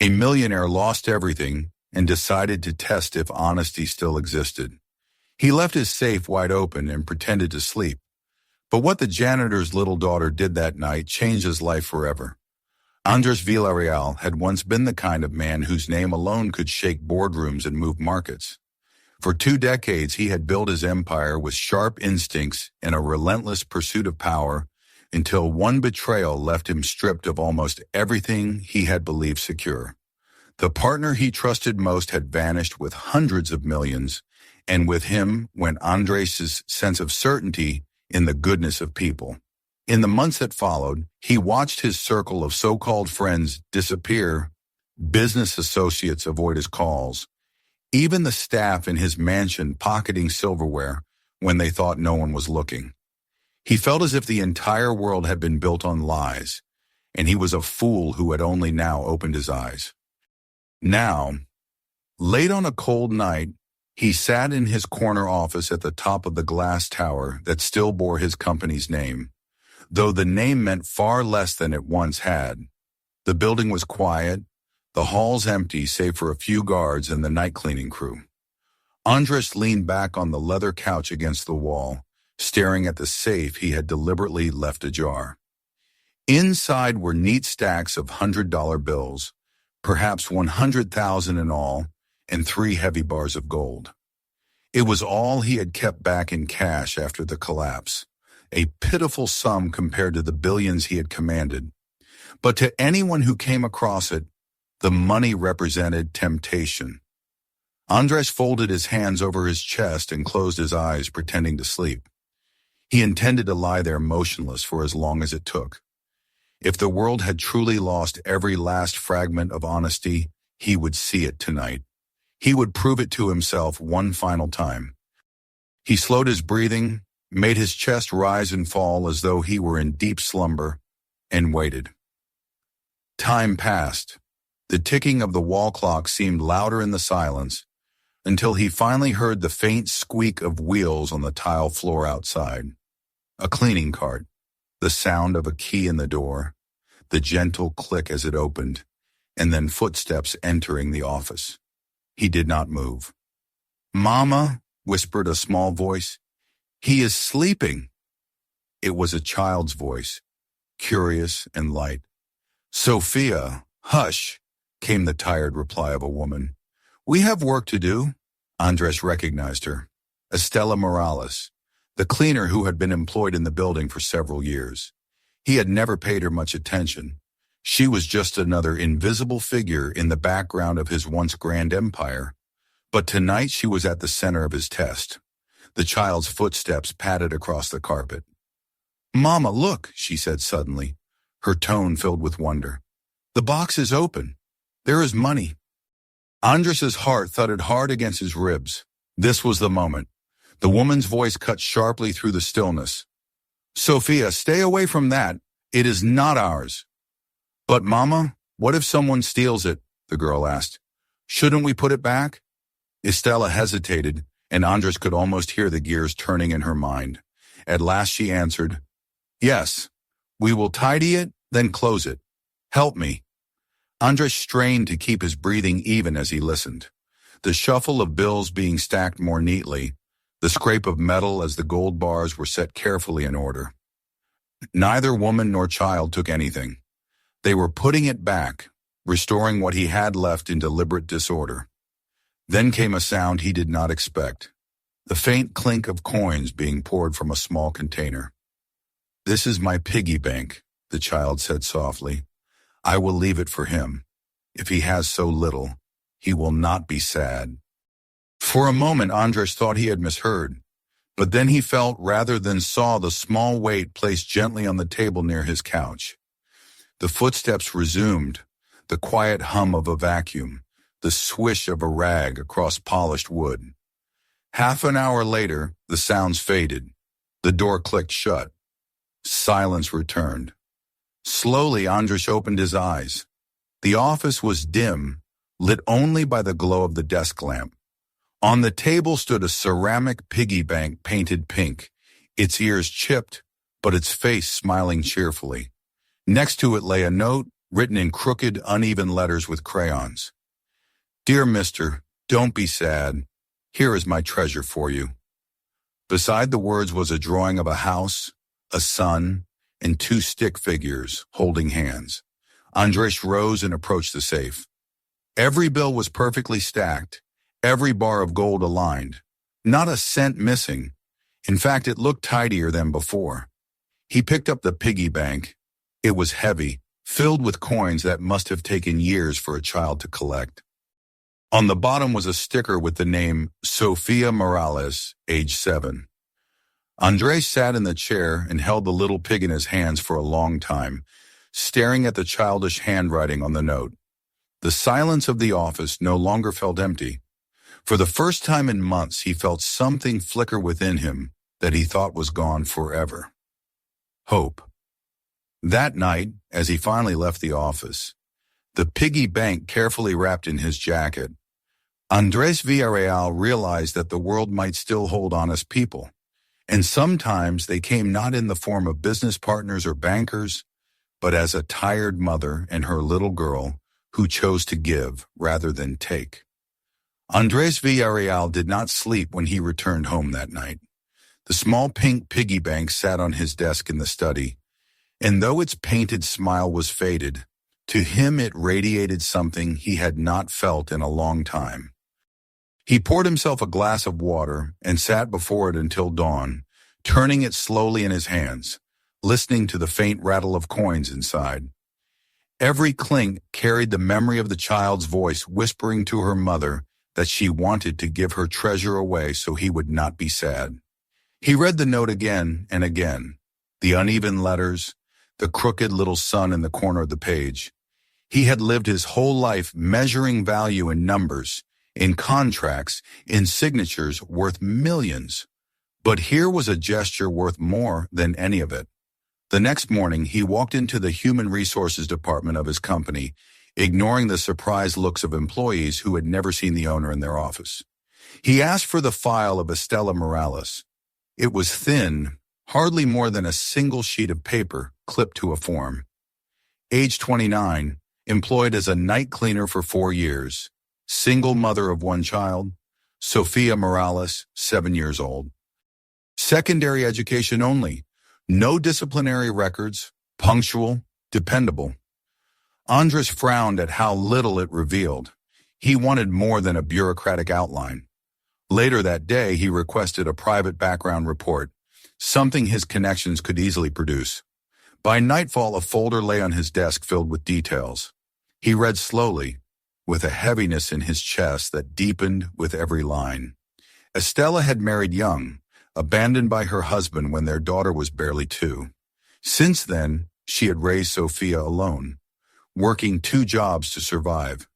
A millionaire lost everything and decided to test if honesty still existed. He left his safe wide open and pretended to sleep. But what the janitor's little daughter did that night changed his life forever. Andres Villarreal had once been the kind of man whose name alone could shake boardrooms and move markets. For 2 decades, he had built his empire with sharp instincts and a relentless pursuit of power until one betrayal left him stripped of almost everything he had believed secure. The partner he trusted most had vanished with hundreds of millions, and with him went Andres' sense of certainty in the goodness of people. In the months that followed, he watched his circle of so-called friends disappear. Business associates avoid his calls. Even the staff in his mansion pocketing silverware when they thought no one was looking. He felt as if the entire world had been built on lies, and he was a fool who had only now opened his eyes. Now, late on a cold night, he sat in his corner office at the top of the glass tower that still bore his company's name, though the name meant far less than it once had. The building was quiet, the halls empty save for a few guards and the night cleaning crew. Andres leaned back on the leather couch against the wall, staring at the safe he had deliberately left ajar. Inside were neat stacks of $100 bills, perhaps 100,000 in all, and 3 heavy bars of gold. It was all he had kept back in cash after the collapse, a pitiful sum compared to the billions he had commanded. But to anyone who came across it, the money represented temptation. Andres folded his hands over his chest and closed his eyes, pretending to sleep. He intended to lie there motionless for as long as it took. If the world had truly lost every last fragment of honesty, he would see it tonight. He would prove it to himself one final time. He slowed his breathing, made his chest rise and fall as though he were in deep slumber, and waited. Time passed. The ticking of the wall clock seemed louder in the silence, until he finally heard the faint squeak of wheels on the tile floor outside. A cleaning cart, the sound of a key in the door, the gentle click as it opened, and then footsteps entering the office. He did not move. "Mama," whispered a small voice. "He is sleeping." It was a child's voice, curious and light. "Sophia, hush," came the tired reply of a woman. "We have work to do." Andres recognized her. Estela Morales, the cleaner who had been employed in the building for several years. He had never paid her much attention. She was just another invisible figure in the background of his once grand empire. But tonight she was at the center of his test. The child's footsteps padded across the carpet. "Mama, look," she said suddenly, her tone filled with wonder. "The box is open. There is money." Andres's heart thudded hard against his ribs. This was the moment. The woman's voice cut sharply through the stillness. "Sophia, stay away from that. It is not ours." "But Mama, what if someone steals it?" the girl asked. "Shouldn't we put it back?" Estela hesitated, and Andres could almost hear the gears turning in her mind. At last she answered, "Yes, we will tidy it, then close it. Help me." Andres strained to keep his breathing even as he listened. The shuffle of bills being stacked more neatly, the scrape of metal as the gold bars were set carefully in order. Neither woman nor child took anything. They were putting it back, restoring what he had left in deliberate disorder. Then came a sound he did not expect, the faint clink of coins being poured from a small container. "This is my piggy bank," the child said softly. "I will leave it for him. If he has so little, he will not be sad." For a moment Andres thought he had misheard, but then he felt rather than saw the small weight placed gently on the table near his couch. The footsteps resumed, the quiet hum of a vacuum, the swish of a rag across polished wood. Half an hour later, the sounds faded. The door clicked shut. Silence returned. Slowly, Andres opened his eyes. The office was dim, lit only by the glow of the desk lamp. On the table stood a ceramic piggy bank painted pink, its ears chipped, but its face smiling cheerfully. Next to it lay a note, written in crooked, uneven letters with crayons. "Dear Mister, don't be sad. Here is my treasure for you." Beside the words was a drawing of a house, a sun, and two stick figures holding hands. Andres rose and approached the safe. Every bill was perfectly stacked, every bar of gold aligned. Not a cent missing. In fact, it looked tidier than before. He picked up the piggy bank. It was heavy, filled with coins that must have taken years for a child to collect. On the bottom was a sticker with the name Sofia Morales, age 7. Andres sat in the chair and held the little pig in his hands for a long time, staring at the childish handwriting on the note. The silence of the office no longer felt empty. For the first time in months, he felt something flicker within him that he thought was gone forever. Hope. That night, as he finally left the office, the piggy bank carefully wrapped in his jacket, Andres Villarreal realized that the world might still hold honest people, and sometimes they came not in the form of business partners or bankers, but as a tired mother and her little girl who chose to give rather than take. Andres Villarreal did not sleep when he returned home that night. The small pink piggy bank sat on his desk in the study, and though its painted smile was faded, to him it radiated something he had not felt in a long time. He poured himself a glass of water and sat before it until dawn, turning it slowly in his hands, listening to the faint rattle of coins inside. Every clink carried the memory of the child's voice whispering to her mother that she wanted to give her treasure away so he would not be sad. He read the note again and again, the uneven letters, the crooked little sun in the corner of the page. He had lived his whole life measuring value in numbers, in contracts, in signatures worth millions. But here was a gesture worth more than any of it. The next morning, he walked into the human resources department of his company, ignoring the surprised looks of employees who had never seen the owner in their office. He asked for the file of Estela Morales. It was thin, hardly more than a single sheet of paper clipped to a form. Age 29, employed as a night cleaner for 4 years. Single mother of 1 child, Sofia Morales, 7 years old. Secondary education only, no disciplinary records, punctual, dependable. Andres frowned at how little it revealed. He wanted more than a bureaucratic outline. Later that day, he requested a private background report, something his connections could easily produce. By nightfall, a folder lay on his desk filled with details. He read slowly, with a heaviness in his chest that deepened with every line. Estela had married young, abandoned by her husband when their daughter was barely 2. Since then, she had raised Sofia alone, working 2 jobs to survive.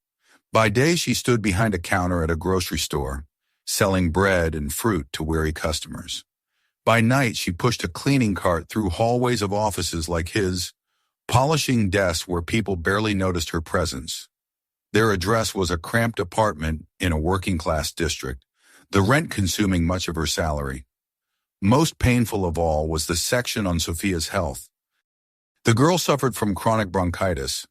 By day, she stood behind a counter at a grocery store, selling bread and fruit to weary customers. By night, she pushed a cleaning cart through hallways of offices like his, polishing desks where people barely noticed her presence. Their address was a cramped apartment in a working-class district, the rent consuming much of her salary. Most painful of all was the section on Sofia's health. The girl suffered from chronic bronchitis,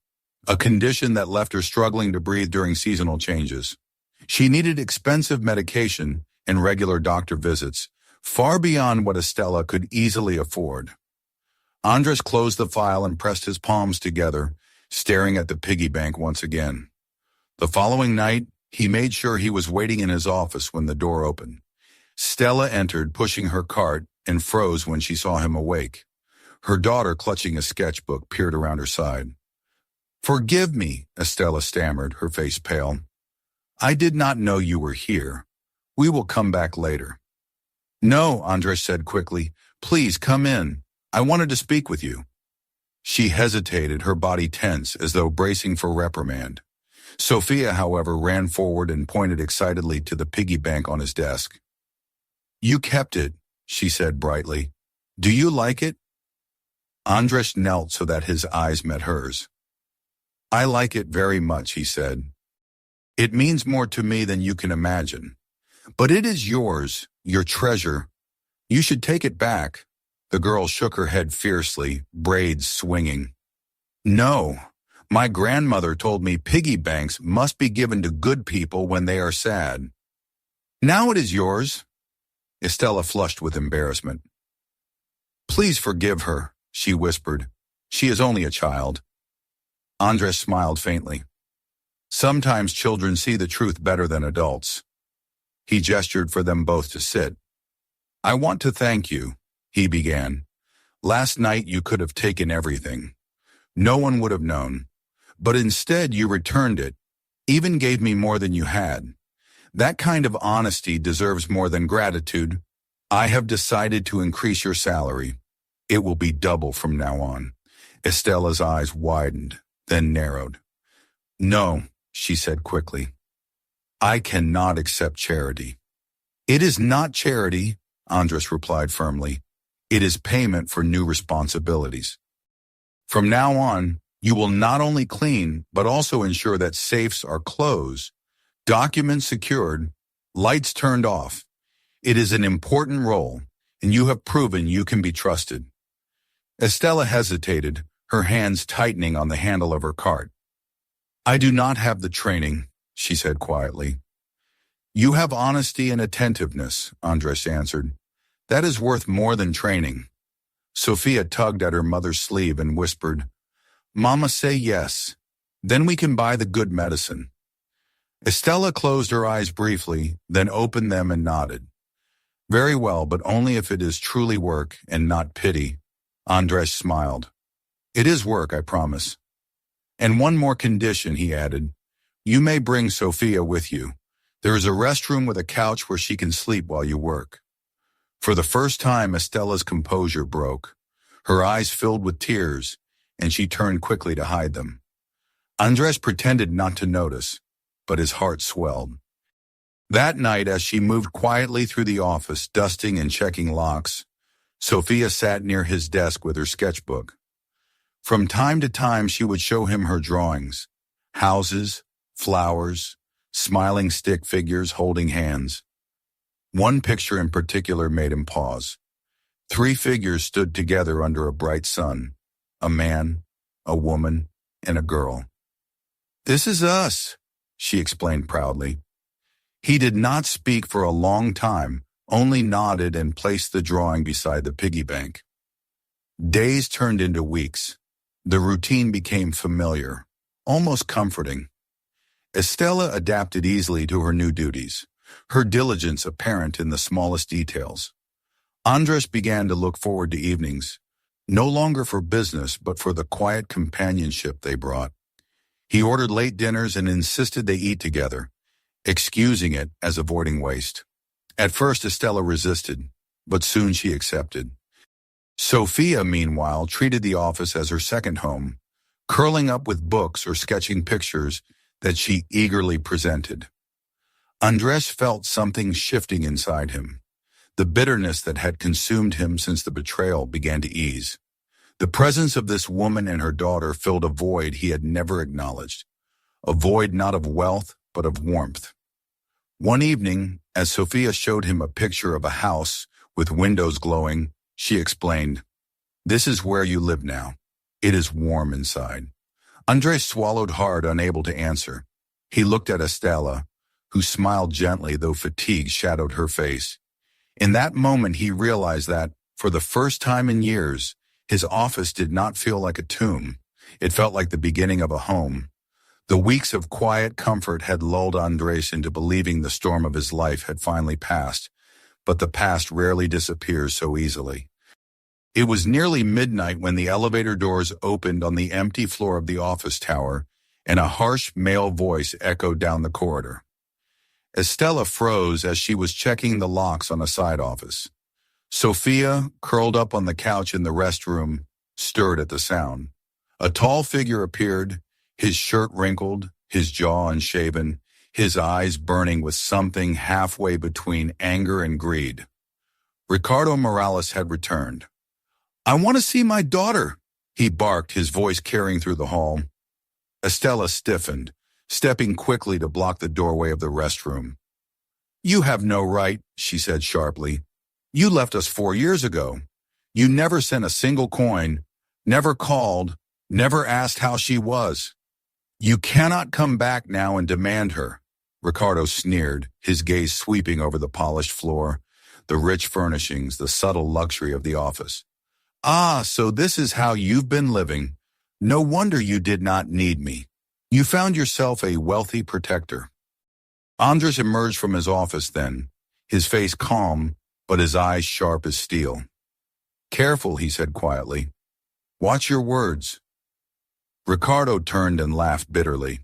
a condition that left her struggling to breathe during seasonal changes. She needed expensive medication and regular doctor visits, far beyond what Estela could easily afford. Andres closed the file and pressed his palms together, staring at the piggy bank once again. The following night, he made sure he was waiting in his office when the door opened. Stella entered, pushing her cart, and froze when she saw him awake. Her daughter, clutching a sketchbook, peered around her side. "Forgive me," Estella stammered, her face pale. "I did not know you were here. We will come back later." "No," Andres said quickly. "Please come in. I wanted to speak with you." She hesitated, her body tense, as though bracing for reprimand. Sofia, however, ran forward and pointed excitedly to the piggy bank on his desk. "You kept it," she said brightly. "Do you like it?" Andres knelt so that his eyes met hers. "I like it very much," he said. "It means more to me than you can imagine. But it is yours, your treasure. You should take it back." The girl shook her head fiercely, braids swinging. "No, My grandmother told me piggy banks must be given to good people when they are sad. Now it is yours." Estella flushed with embarrassment. "Please forgive her," she whispered. "She is only a child." Andres smiled faintly. "Sometimes children see the truth better than adults." He gestured for them both to sit. "I want to thank you," he began. "Last night you could have taken everything. No one would have known. But instead you returned it, even gave me more than you had. That kind of honesty deserves more than gratitude. I have decided to increase your salary. It will be double from now on." Estella's eyes widened, then narrowed. "No," she said quickly. "I cannot accept charity." "It is not charity," Andres replied firmly. "It is payment for new responsibilities. From now on, you will not only clean, but also ensure that safes are closed, documents secured, lights turned off. It is an important role, and you have proven you can be trusted." Estella hesitated, her hands tightening on the handle of her cart. "I do not have the training," she said quietly. "You have honesty and attentiveness," Andres answered. "That is worth more than training." Sophia tugged at her mother's sleeve and whispered, "Mama, say yes. Then we can buy the good medicine." Estella closed her eyes briefly, then opened them and nodded. "Very well, but only if it is truly work and not pity." Andres smiled. "It is work, I promise. And one more condition," he added. "You may bring Sophia with you. There is a restroom with a couch where she can sleep while you work." For the first time, Estella's composure broke. Her eyes filled with tears, and she turned quickly to hide them. Andres pretended not to notice, but his heart swelled. That night, as she moved quietly through the office, dusting and checking locks, Sophia sat near his desk with her sketchbook. From time to time, she would show him her drawings: houses, flowers, smiling stick figures holding hands. One picture in particular made him pause. 3 figures stood together under a bright sun: a man, a woman, and a girl. "This is us," she explained proudly. He did not speak for a long time, only nodded and placed the drawing beside the piggy bank. Days turned into weeks. The routine became familiar, almost comforting. Estella adapted easily to her new duties, her diligence apparent in the smallest details. Andres began to look forward to evenings, no longer for business but for the quiet companionship they brought. He ordered late dinners and insisted they eat together, excusing it as avoiding waste. At first Estella resisted, but soon she accepted. Sophia, meanwhile, treated the office as her second home, curling up with books or sketching pictures that she eagerly presented. Andres felt something shifting inside him. The bitterness that had consumed him since the betrayal began to ease. The presence of this woman and her daughter filled a void he had never acknowledged, a void not of wealth but of warmth. One evening, as Sophia showed him a picture of a house with windows glowing, she explained, "This is where you live now. It is warm inside." Andres swallowed hard, unable to answer. He looked at Estella, who smiled gently though fatigue shadowed her face. In that moment he realized that, for the first time in years, his office did not feel like a tomb. It felt like the beginning of a home. The weeks of quiet comfort had lulled Andres into believing the storm of his life had finally passed, but the past rarely disappears so easily. It was nearly midnight when the elevator doors opened on the empty floor of the office tower, and a harsh male voice echoed down the corridor. Estella froze as she was checking the locks on a side office. Sophia, curled up on the couch in the restroom, stirred at the sound. A tall figure appeared, his shirt wrinkled, his jaw unshaven, his eyes burning with something halfway between anger and greed. Ricardo Morales had returned. "I want to see my daughter," he barked, his voice carrying through the hall. Estella stiffened, stepping quickly to block the doorway of the restroom. "You have no right," she said sharply. "You left us 4 years ago. You never sent a single coin, never called, never asked how she was." You cannot come back now and demand her. Ricardo sneered, his gaze sweeping over the polished floor, the rich furnishings, the subtle luxury of the office. Ah, so this is how you've been living. No wonder you did not need me. You found yourself a wealthy protector. Andres emerged from his office then, his face calm, but his eyes sharp as steel. Careful, he said quietly. Watch your words. Ricardo turned and laughed bitterly.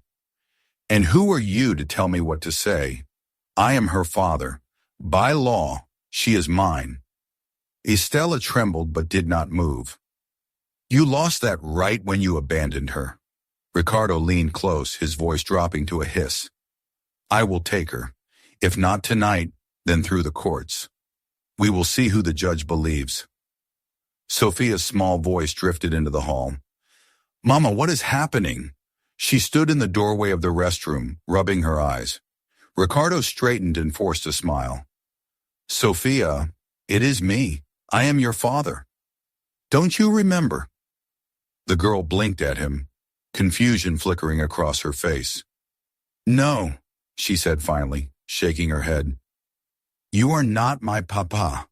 And who are you to tell me what to say? I am her father. By law, she is mine. Estella trembled but did not move. You lost that right when you abandoned her. Ricardo leaned close, his voice dropping to a hiss. I will take her. If not tonight, then through the courts. We will see who the judge believes. Sophia's small voice drifted into the hall. Mama, what is happening? She stood in the doorway of the restroom, rubbing her eyes. Ricardo straightened and forced a smile. Sophia, it is me. I am your father. Don't you remember? The girl blinked at him, confusion flickering across her face. No, she said finally, shaking her head. You are not my papa.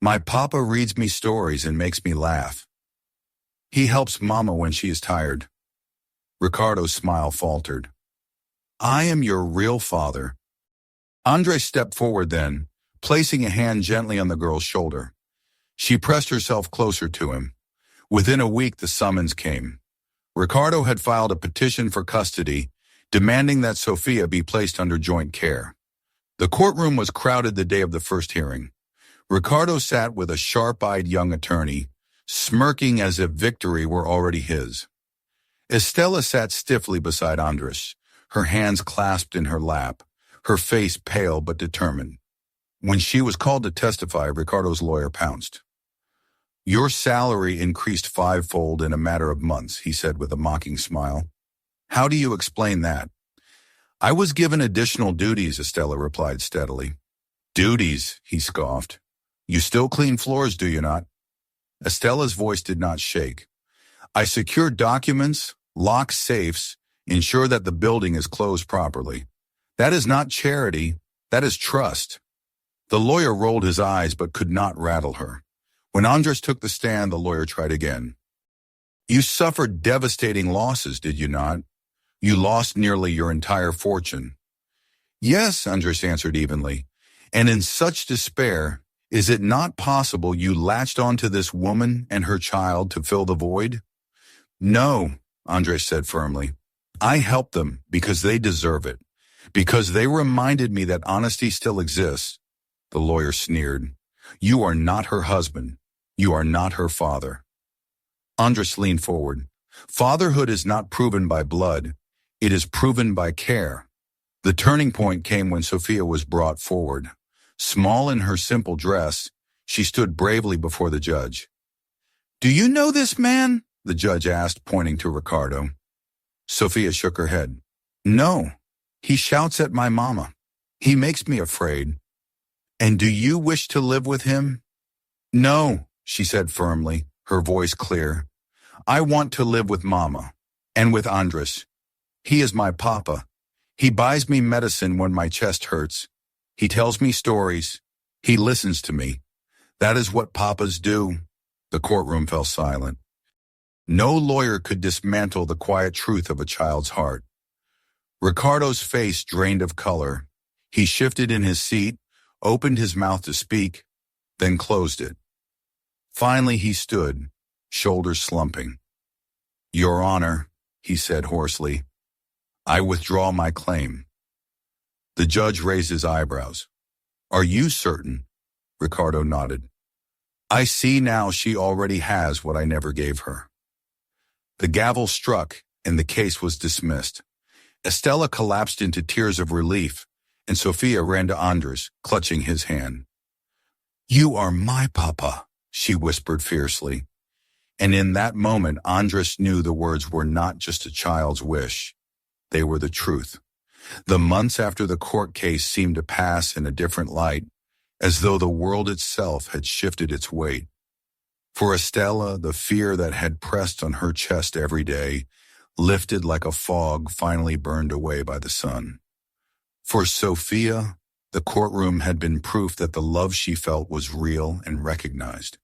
My papa reads me stories and makes me laugh. He helps Mama when she is tired. Ricardo's smile faltered. I am your real father. Andres stepped forward then, placing a hand gently on the girl's shoulder. She pressed herself closer to him. Within a week, the summons came. Ricardo had filed a petition for custody, demanding that Sophia be placed under joint care. The courtroom was crowded the day of the first hearing. Ricardo sat with a sharp-eyed young attorney, smirking as if victory were already his. Estella sat stiffly beside Andres, her hands clasped in her lap, her face pale but determined. When she was called to testify, Ricardo's lawyer pounced. Your salary increased fivefold in a matter of months, he said with a mocking smile. How do you explain that? I was given additional duties, Estella replied steadily. Duties, he scoffed. You still clean floors, do you not? Estella's voice did not shake. I secure documents, lock safes, ensure that the building is closed properly. That is not charity, that is trust. The lawyer rolled his eyes but could not rattle her. When Andres took the stand, the lawyer tried again. You suffered devastating losses, did you not? You lost nearly your entire fortune. Yes, Andres answered evenly. And in such despair, is it not possible you latched onto this woman and her child to fill the void? No, Andres said firmly. I helped them because they deserve it, because they reminded me that honesty still exists. The lawyer sneered. You are not her husband. You are not her father. Andres leaned forward. Fatherhood is not proven by blood. It is proven by care. The turning point came when Sophia was brought forward. Small in her simple dress, she stood bravely before the judge. Do you know this man? The judge asked, pointing to Ricardo. Sophia shook her head. No, he shouts at my mama. He makes me afraid. And do you wish to live with him? No, she said firmly, her voice clear. I want to live with Mama, and with Andres. He is my papa. He buys me medicine when my chest hurts. He tells me stories. He listens to me. That is what papas do. The courtroom fell silent. No lawyer could dismantle the quiet truth of a child's heart. Ricardo's face drained of color. He shifted in his seat, opened his mouth to speak, then closed it. Finally he stood, shoulders slumping. Your Honor, he said hoarsely, I withdraw my claim. The judge raised his eyebrows. Are you certain? Ricardo nodded. I see now she already has what I never gave her. The gavel struck, and the case was dismissed. Estella collapsed into tears of relief, and Sophia ran to Andres, clutching his hand. You are my papa, she whispered fiercely. And in that moment, Andres knew the words were not just a child's wish. They were the truth. The months after the court case seemed to pass in a different light, as though the world itself had shifted its weight. For Estella, the fear that had pressed on her chest every day lifted like a fog finally burned away by the sun. For Sophia, the courtroom had been proof that the love she felt was real and recognized.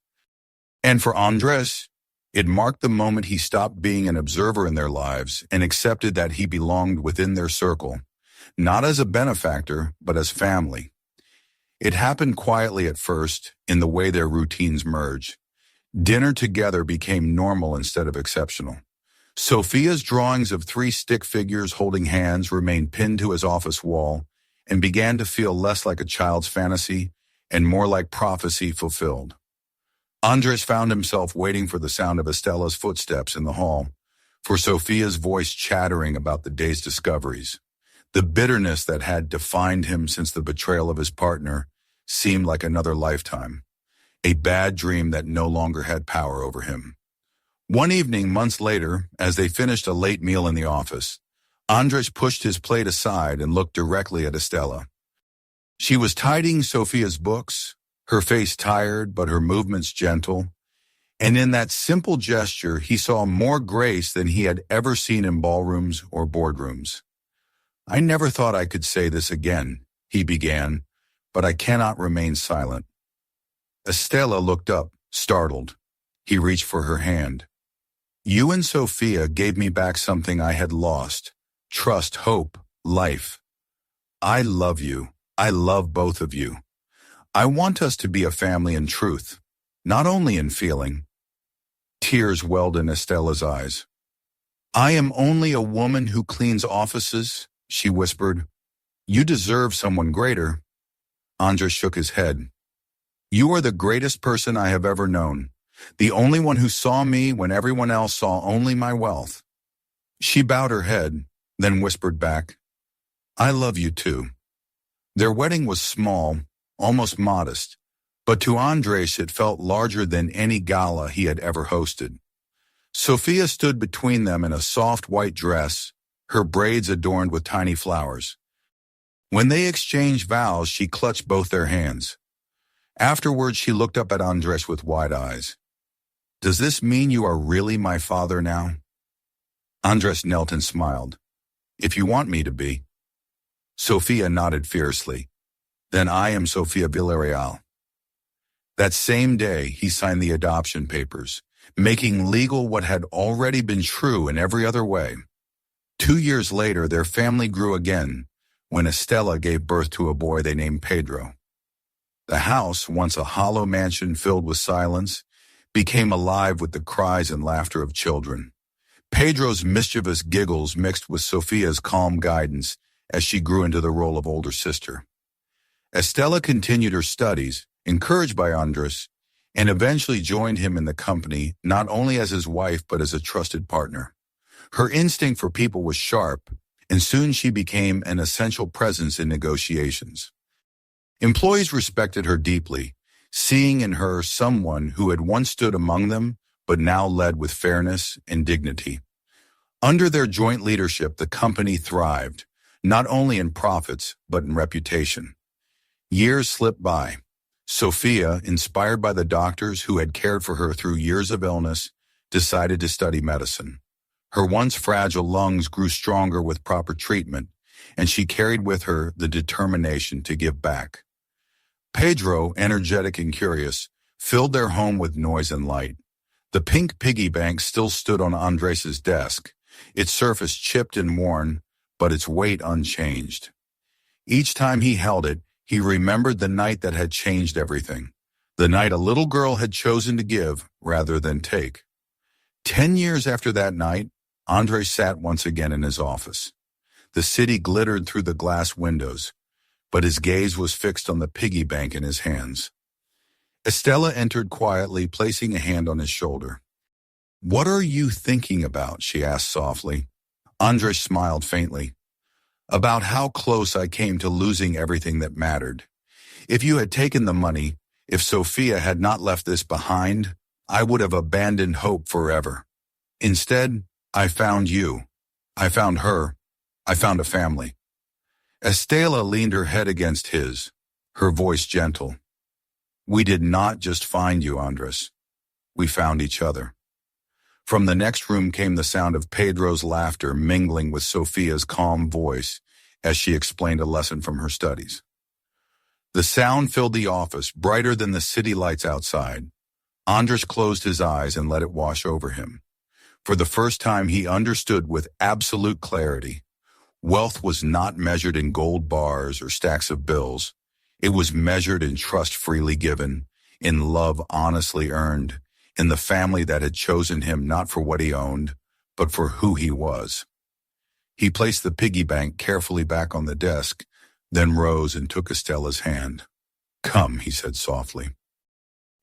And for Andres, it marked the moment he stopped being an observer in their lives and accepted that he belonged within their circle, not as a benefactor, but as family. It happened quietly at first, in the way their routines merged. Dinner together became normal instead of exceptional. Sophia's drawings of 3 stick figures holding hands remained pinned to his office wall and began to feel less like a child's fantasy and more like prophecy fulfilled. Andres found himself waiting for the sound of Estella's footsteps in the hall, for Sophia's voice chattering about the day's discoveries. The bitterness that had defined him since the betrayal of his partner seemed like another lifetime, a bad dream that no longer had power over him. One evening, months later, as they finished a late meal in the office, Andres pushed his plate aside and looked directly at Estella. She was tidying Sophia's books, her face tired but her movements gentle, and in that simple gesture he saw more grace than he had ever seen in ballrooms or boardrooms. "I never thought I could say this again," he began, "but I cannot remain silent." Estella looked up, startled. He reached for her hand. "You and Sophia gave me back something I had lost: trust, hope, life. I love you. I love both of you. I want us to be a family in truth, not only in feeling." Tears welled in Estella's eyes. "I am only a woman who cleans offices," she whispered. "You deserve someone greater." Andres shook his head. "You are the greatest person I have ever known, the only one who saw me when everyone else saw only my wealth." She bowed her head, then whispered back, "I love you too." Their wedding was small, almost modest, but to Andres it felt larger than any gala he had ever hosted. Sophia stood between them in a soft white dress, her braids adorned with tiny flowers. When they exchanged vows, she clutched both their hands. Afterwards, she looked up at Andres with wide eyes. "Does this mean you are really my father now?" Andres knelt and smiled. "If you want me to be." Sophia nodded fiercely. "Then I am Sofia Villarreal." That same day, he signed the adoption papers, making legal what had already been true in every other way. 2 years later, their family grew again, when Estella gave birth to a boy they named Pedro. The house, once a hollow mansion filled with silence, became alive with the cries and laughter of children. Pedro's mischievous giggles mixed with Sophia's calm guidance as she grew into the role of older sister. Estella continued her studies, encouraged by Andres, and eventually joined him in the company not only as his wife but as a trusted partner. Her instinct for people was sharp, and soon she became an essential presence in negotiations. Employees respected her deeply, seeing in her someone who had once stood among them but now led with fairness and dignity. Under their joint leadership, the company thrived, not only in profits but in reputation. Years slipped by. Sophia, inspired by the doctors who had cared for her through years of illness, decided to study medicine. Her once fragile lungs grew stronger with proper treatment, and she carried with her the determination to give back. Pedro, energetic and curious, filled their home with noise and light. The pink piggy bank still stood on Andres's desk, its surface chipped and worn, but its weight unchanged. Each time he held it, he remembered the night that had changed everything, the night a little girl had chosen to give rather than take. 10 years after that night, Andres sat once again in his office. The city glittered through the glass windows, but his gaze was fixed on the piggy bank in his hands. Estella entered quietly, placing a hand on his shoulder. "What are you thinking about?" she asked softly. Andres smiled faintly. "About how close I came to losing everything that mattered. If you had taken the money, if Sophia had not left this behind, I would have abandoned hope forever. Instead, I found you. I found her. I found a family." Estella leaned her head against his, her voice gentle. "We did not just find you, Andres. We found each other." From the next room came the sound of Pedro's laughter mingling with Sophia's calm voice as she explained a lesson from her studies. The sound filled the office, brighter than the city lights outside. Andres closed his eyes and let it wash over him. For the first time, he understood with absolute clarity. Wealth was not measured in gold bars or stacks of bills. It was measured in trust freely given, in love honestly earned, in the family that had chosen him not for what he owned, but for who he was. He placed the piggy bank carefully back on the desk, then rose and took Estella's hand. "Come," he said softly.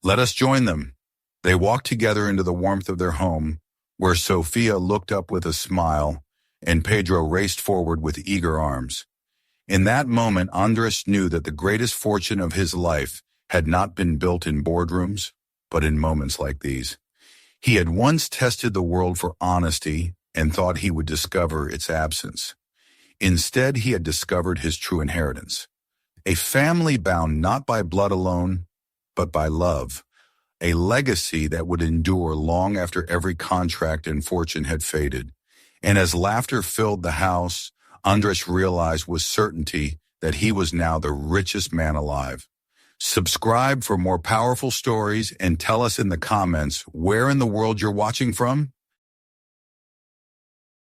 "Let us join them." They walked together into the warmth of their home, where Sophia looked up with a smile and Pedro raced forward with eager arms. In that moment, Andres knew that the greatest fortune of his life had not been built in boardrooms, but in moments like these. He had once tested the world for honesty and thought he would discover its absence. Instead, he had discovered his true inheritance. A family bound not by blood alone, but by love. A legacy that would endure long after every contract and fortune had faded. And as laughter filled the house, Andres realized with certainty that he was now the richest man alive. Subscribe for more powerful stories and tell us in the comments where in the world you're watching from.